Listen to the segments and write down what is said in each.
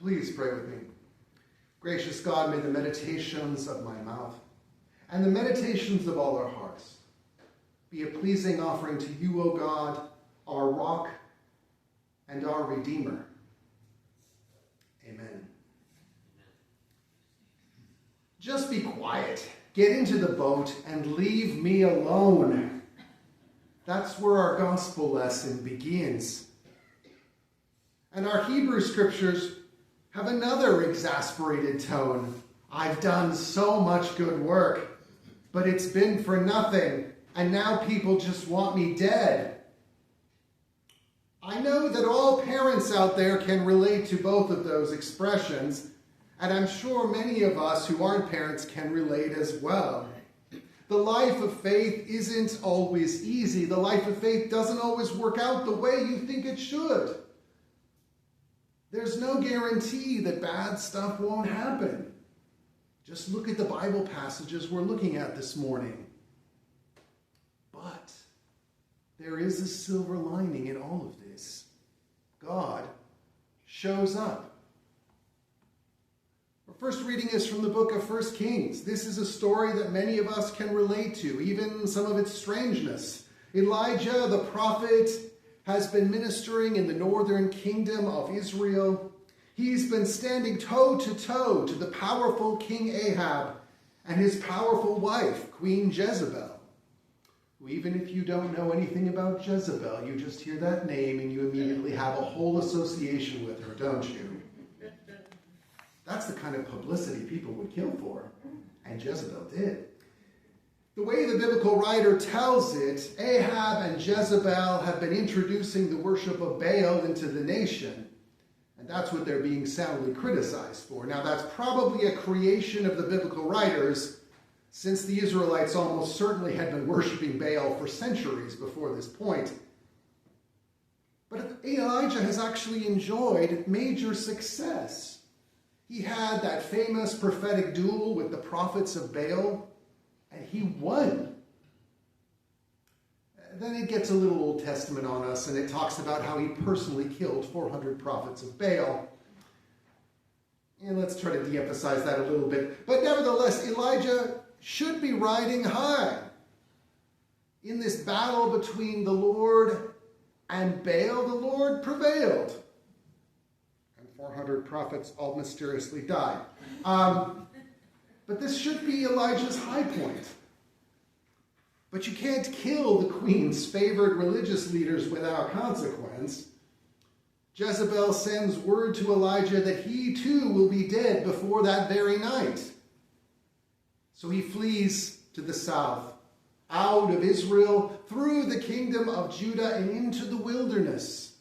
Please pray with me. Gracious God, may the meditations of my mouth and the meditations of all our hearts be a pleasing offering to you, O God, our rock and our Redeemer. Amen. Just be quiet. Get into the boat and leave me alone. That's where our gospel lesson begins. And our Hebrew scriptures have another exasperated tone. I've done so much good work, but it's been for nothing, and now people just want me dead. I know that all parents out there can relate to both of those expressions, and I'm sure many of us who aren't parents can relate as well. The life of faith isn't always easy. The life of faith doesn't always work out the way you think it should. There's no guarantee that bad stuff won't happen. Just look at the Bible passages we're looking at this morning. But there is a silver lining in all of this. God shows up. Our first reading is from the book of 1 Kings. This is a story that many of us can relate to, even some of its strangeness. Elijah, the prophet, has been ministering in the northern kingdom of Israel. He's been standing toe-to-toe to the powerful King Ahab and his powerful wife, Queen Jezebel. Who, even if you don't know anything about Jezebel, you just hear that name and you immediately have a whole association with her, don't you? That's the kind of publicity people would kill for, and Jezebel did. The way the biblical writer tells it, Ahab and Jezebel have been introducing the worship of Baal into the nation, and that's what they're being soundly criticized for. Now, that's probably a creation of the biblical writers, since the Israelites almost certainly had been worshiping Baal for centuries before this point. But Elijah has actually enjoyed major success. He had that famous prophetic duel with the prophets of Baal, and he won. Then it gets a little Old Testament on us, and it talks about how he personally killed 400 prophets of Baal. And let's try to de-emphasize that a little bit. But nevertheless, Elijah should be riding high. In this battle between the Lord and Baal, the Lord prevailed. And 400 prophets all mysteriously died. But this should be Elijah's high point. But you can't kill the queen's favored religious leaders without consequence. Jezebel sends word to Elijah that he too will be dead before that very night. So he flees to the south, out of Israel, through the kingdom of Judah and into the wilderness.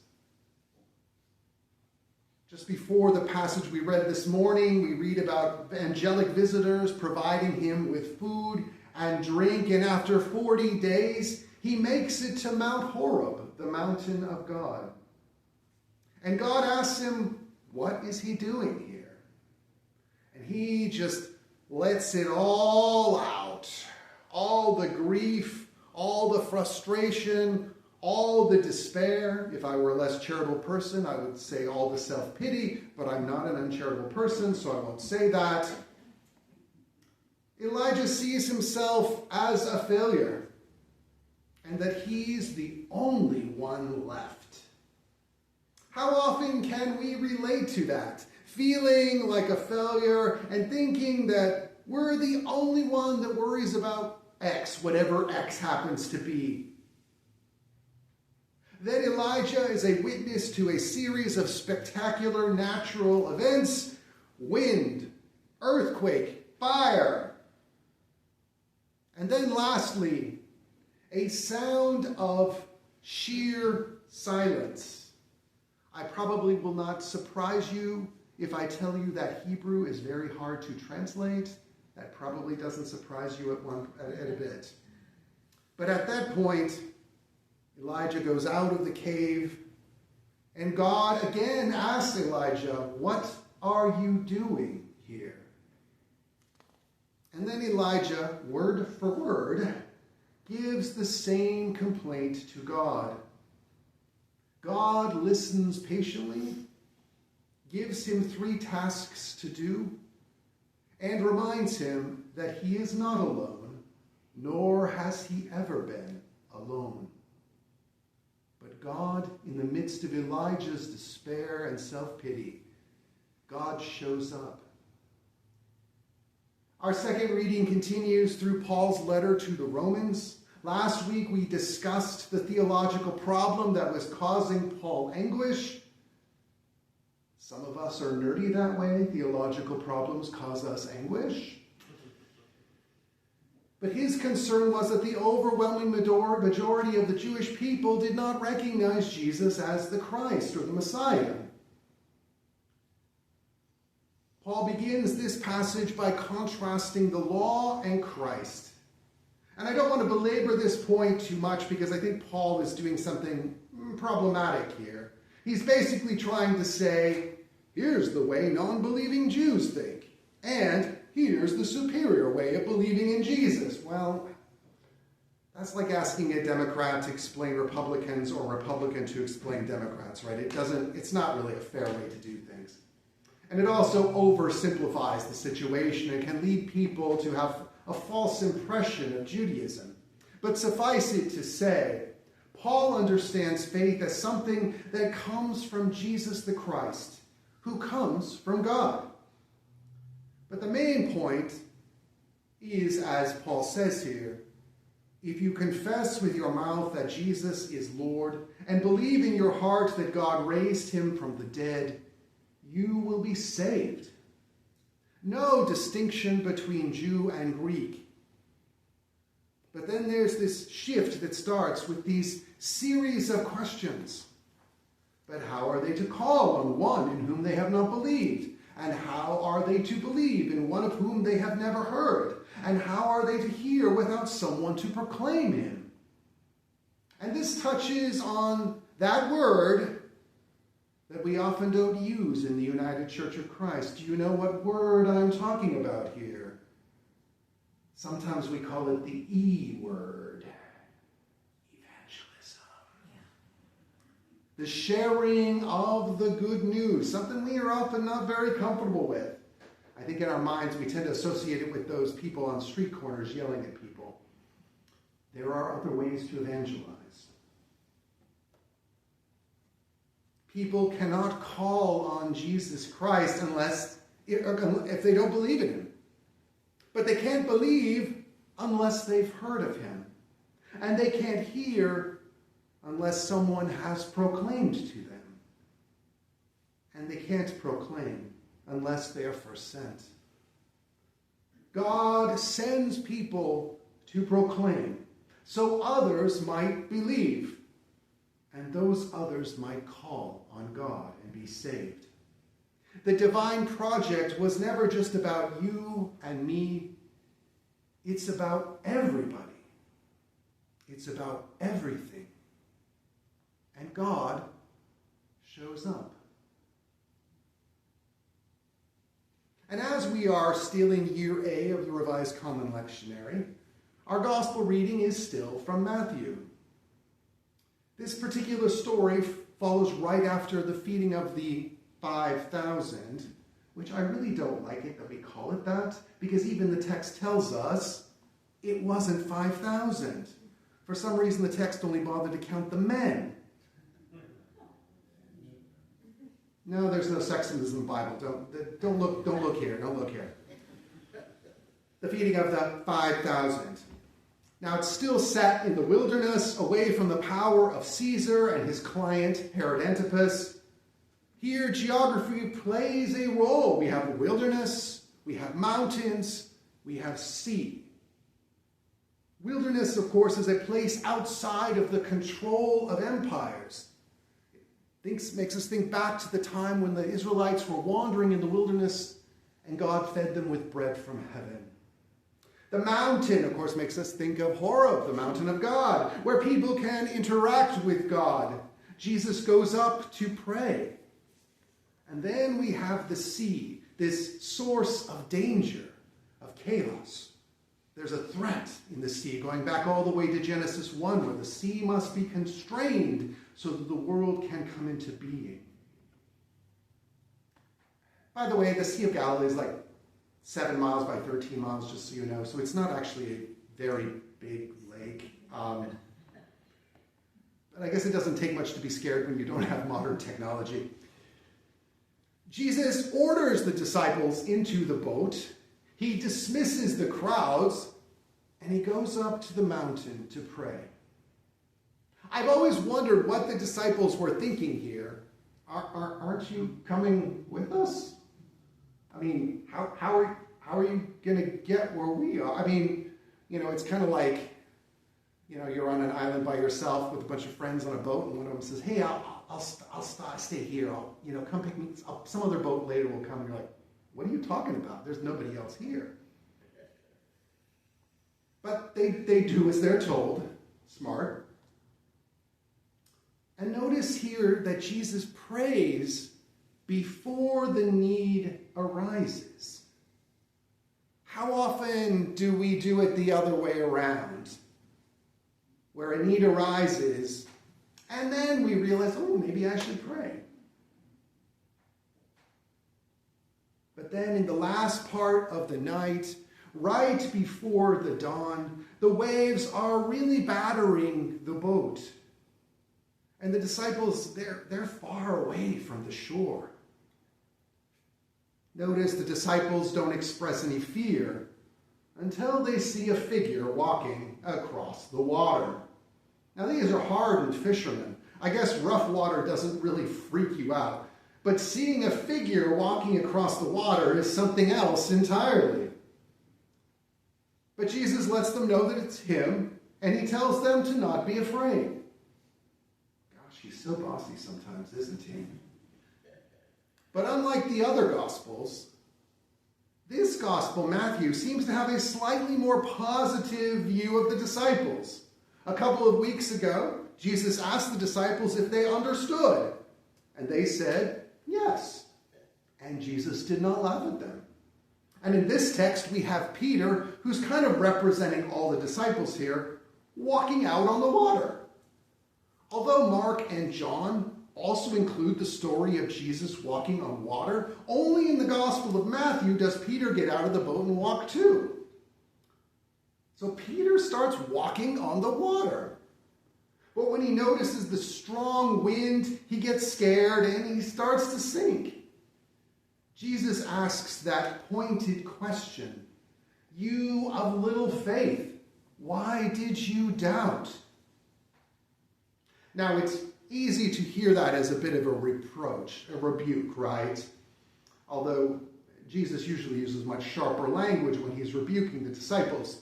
Just before the passage we read this morning, we read about angelic visitors providing him with food and drink, and after 40 days, he makes it to Mount Horeb, the mountain of God. And God asks him, what is he doing here? And he just lets it all out. All the grief, all the frustration, all the despair. If I were a less charitable person, I would say all the self-pity, but I'm not an uncharitable person, so I won't say that. Elijah sees himself as a failure, and that he's the only one left. How often can we relate to that? Feeling like a failure and thinking that we're the only one that worries about X, whatever X happens to be. Then Elijah is a witness to a series of spectacular natural events: wind, earthquake, fire. And then lastly, a sound of sheer silence. I probably will not surprise you if I tell you that Hebrew is very hard to translate. That probably doesn't surprise you at a bit. But at that point, Elijah goes out of the cave, and God again asks Elijah, what are you doing here? And then Elijah, word for word, gives the same complaint to God. God listens patiently, gives him 3 tasks to do, and reminds him that he is not alone, nor has he ever been alone. But God, in the midst of Elijah's despair and self-pity, God shows up. Our second reading continues through Paul's letter to the Romans. Last week we discussed the theological problem that was causing Paul anguish. Some of us are nerdy that way. Theological problems cause us anguish. But his concern was that the overwhelming majority of the Jewish people did not recognize Jesus as the Christ or the Messiah. Paul begins this passage by contrasting the law and Christ. And I don't want to belabor this point too much because I think Paul is doing something problematic here. He's basically trying to say, here's the way non-believing Jews think, and here's the superior way of believing in Jesus. Well, that's like asking a Democrat to explain Republicans or a Republican to explain Democrats, right? It's not really a fair way to do things. And it also oversimplifies the situation and can lead people to have a false impression of Judaism. But suffice it to say, Paul understands faith as something that comes from Jesus the Christ, who comes from God. But the main point is, as Paul says here, if you confess with your mouth that Jesus is Lord and believe in your heart that God raised him from the dead, you will be saved. No distinction between Jew and Greek. But then there's this shift that starts with these series of questions. But how are they to call on one in whom they have not believed? And how are they to believe in one of whom they have never heard? And how are they to hear without someone to proclaim him? And this touches on that word that we often don't use in the United Church of Christ. Do you know what word I'm talking about here? Sometimes we call it the E word. Evangelism. The sharing of the good news, something we are often not very comfortable with. I think in our minds we tend to associate it with those people on street corners yelling at people. There are other ways to evangelize. People cannot call on Jesus Christ if they don't believe in him. But they can't believe unless they've heard of him. And they can't hear unless someone has proclaimed to them. And they can't proclaim unless they are first sent. God sends people to proclaim so others might believe. And those others might call on God and be saved. The divine project was never just about you and me. It's about everybody. It's about everything. And God shows up. And as we are stealing year A of the Revised Common Lectionary, our gospel reading is still from Matthew. This particular story follows right after the feeding of the 5,000, which I really don't like it that we call it that, because even the text tells us it wasn't 5,000. For some reason, the text only bothered to count the men. No, there's no sexism in the Bible. Don't look here. Don't look here. The feeding of the 5,000. Now, it's still set in the wilderness, away from the power of Caesar and his client, Herod Antipas. Here, geography plays a role. We have a wilderness, we have mountains, we have sea. Wilderness, of course, is a place outside of the control of empires. It makes us think back to the time when the Israelites were wandering in the wilderness and God fed them with bread from heaven. The mountain, of course, makes us think of Horeb, the mountain of God, where people can interact with God. Jesus goes up to pray. And then we have the sea, this source of danger, of chaos. There's a threat in the sea, going back all the way to Genesis 1, where the sea must be constrained so that the world can come into being. By the way, the Sea of Galilee is like 7 miles by 13 miles, just so you know. So it's not actually a very big lake. But I guess it doesn't take much to be scared when you don't have modern technology. Jesus orders the disciples into the boat. He dismisses the crowds, and he goes up to the mountain to pray. I've always wondered what the disciples were thinking here. Aren't you coming with us? I mean, how are you going to get where we are? I mean, it's kind of like, you're on an island by yourself with a bunch of friends on a boat, and one of them says, "Hey, I'll stay here. Come pick me up. Some other boat later will come." And you're like, "What are you talking about? There's nobody else here." But they do as they're told. Smart. And notice here that Jesus prays before the need arises. How often do we do it the other way around? Where a need arises, and then we realize, maybe I should pray. But then in the last part of the night, right before the dawn, the waves are really battering the boat. And the disciples, they're far away from the shore. Notice the disciples don't express any fear until they see a figure walking across the water. Now, these are hardened fishermen. I guess rough water doesn't really freak you out. But seeing a figure walking across the water is something else entirely. But Jesus lets them know that it's him, and he tells them to not be afraid. Gosh, he's so bossy sometimes, isn't he? But unlike the other Gospels, this Gospel, Matthew, seems to have a slightly more positive view of the disciples. A couple of weeks ago, Jesus asked the disciples if they understood, and they said, yes. And Jesus did not laugh at them. And in this text, we have Peter, who's kind of representing all the disciples here, walking out on the water. Although Mark and John also include the story of Jesus walking on water, only in the Gospel of Matthew does Peter get out of the boat and walk too. So Peter starts walking on the water. But when he notices the strong wind, he gets scared and he starts to sink. Jesus asks that pointed question, "You of little faith, why did you doubt?" Now, it's easy to hear that as a bit of a reproach, a rebuke, right? Although Jesus usually uses much sharper language when he's rebuking the disciples.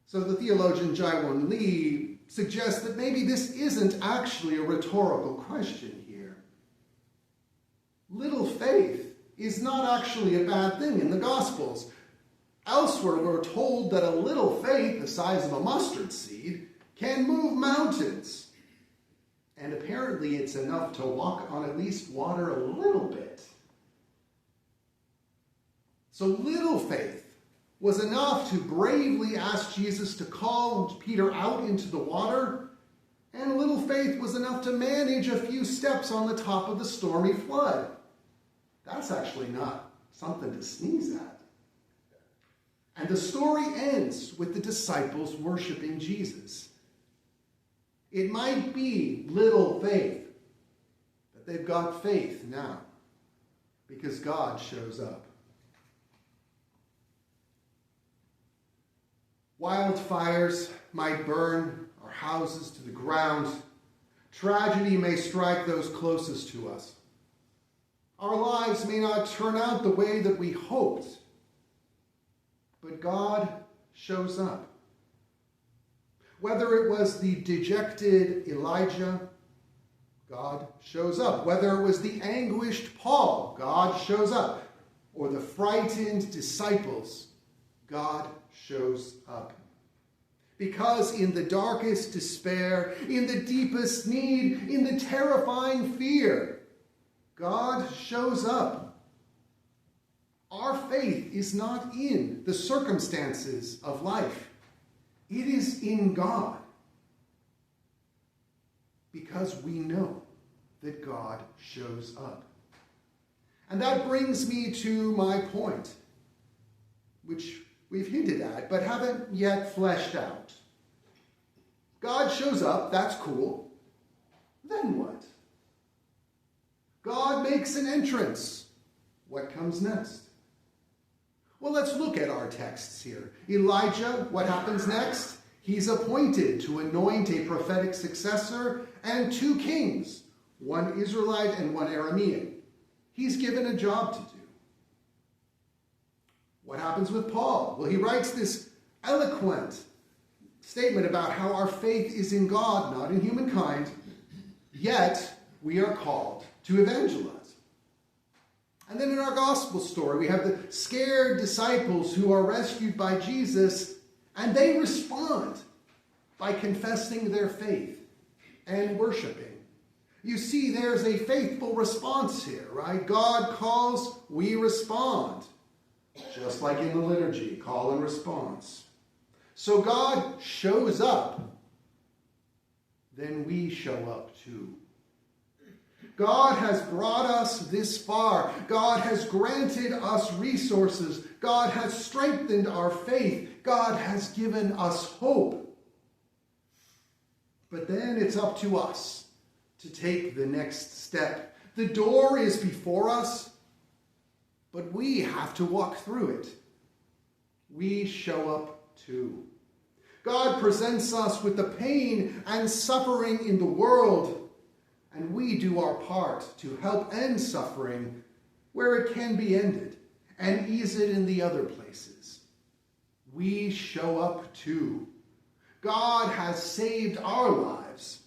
So the theologian Jaewon Lee suggests that maybe this isn't actually a rhetorical question here. Little faith is not actually a bad thing in the Gospels. Elsewhere, we're told that a little faith, the size of a mustard seed, can move mountains. And apparently it's enough to walk on at least water a little bit. So little faith was enough to bravely ask Jesus to call Peter out into the water, and little faith was enough to manage a few steps on the top of the stormy flood. That's actually not something to sneeze at. And the story ends with the disciples worshiping Jesus. It might be little faith, but they've got faith now because God shows up. Wildfires might burn our houses to the ground. Tragedy may strike those closest to us. Our lives may not turn out the way that we hoped, but God shows up. Whether it was the dejected Elijah, God shows up. Whether it was the anguished Paul, God shows up. Or the frightened disciples, God shows up. Because in the darkest despair, in the deepest need, in the terrifying fear, God shows up. Our faith is not in the circumstances of life. It is in God. Because we know that God shows up. And that brings me to my point, which we've hinted at, but haven't yet fleshed out. God shows up, that's cool. Then what? God makes an entrance. What comes next? Well, let's look at our texts here. Elijah, what happens next? He's appointed to anoint a prophetic successor and 2 kings, one Israelite and one Aramean. He's given a job to do. What happens with Paul? Well, he writes this eloquent statement about how our faith is in God, not in humankind, yet we are called to evangelize. And then in our gospel story, we have the scared disciples who are rescued by Jesus, and they respond by confessing their faith and worshiping. You see, there's a faithful response here, right? God calls, we respond. Just like in the liturgy, call and response. So God shows up, then we show up too. God has brought us this far. God has granted us resources. God has strengthened our faith. God has given us hope. But then it's up to us to take the next step. The door is before us, but we have to walk through it. We show up too. God presents us with the pain and suffering in the world, and we do our part to help end suffering where it can be ended and ease it in the other places. We show up too. God has saved our lives,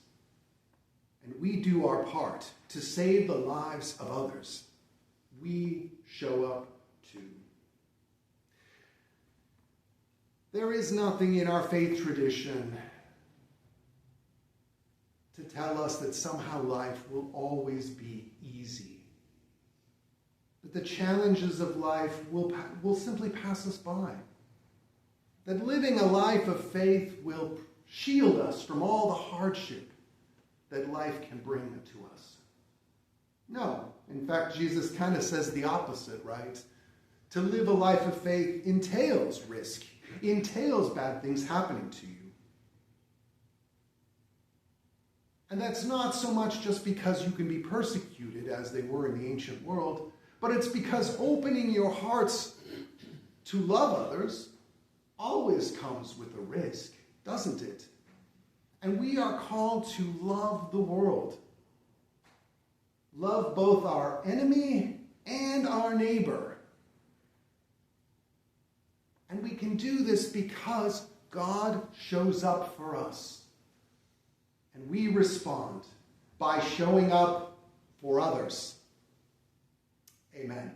and we do our part to save the lives of others. We show up too. There is nothing in our faith tradition to tell us that somehow life will always be easy. That the challenges of life will simply pass us by. That living a life of faith will shield us from all the hardship that life can bring to us. No. In fact, Jesus kind of says the opposite, right? To live a life of faith entails risk, entails bad things happening to you. And that's not so much just because you can be persecuted as they were in the ancient world, but it's because opening your hearts to love others always comes with a risk, doesn't it? And we are called to love the world. Love both our enemy and our neighbor. And we can do this because God shows up for us. And we respond by showing up for others. Amen.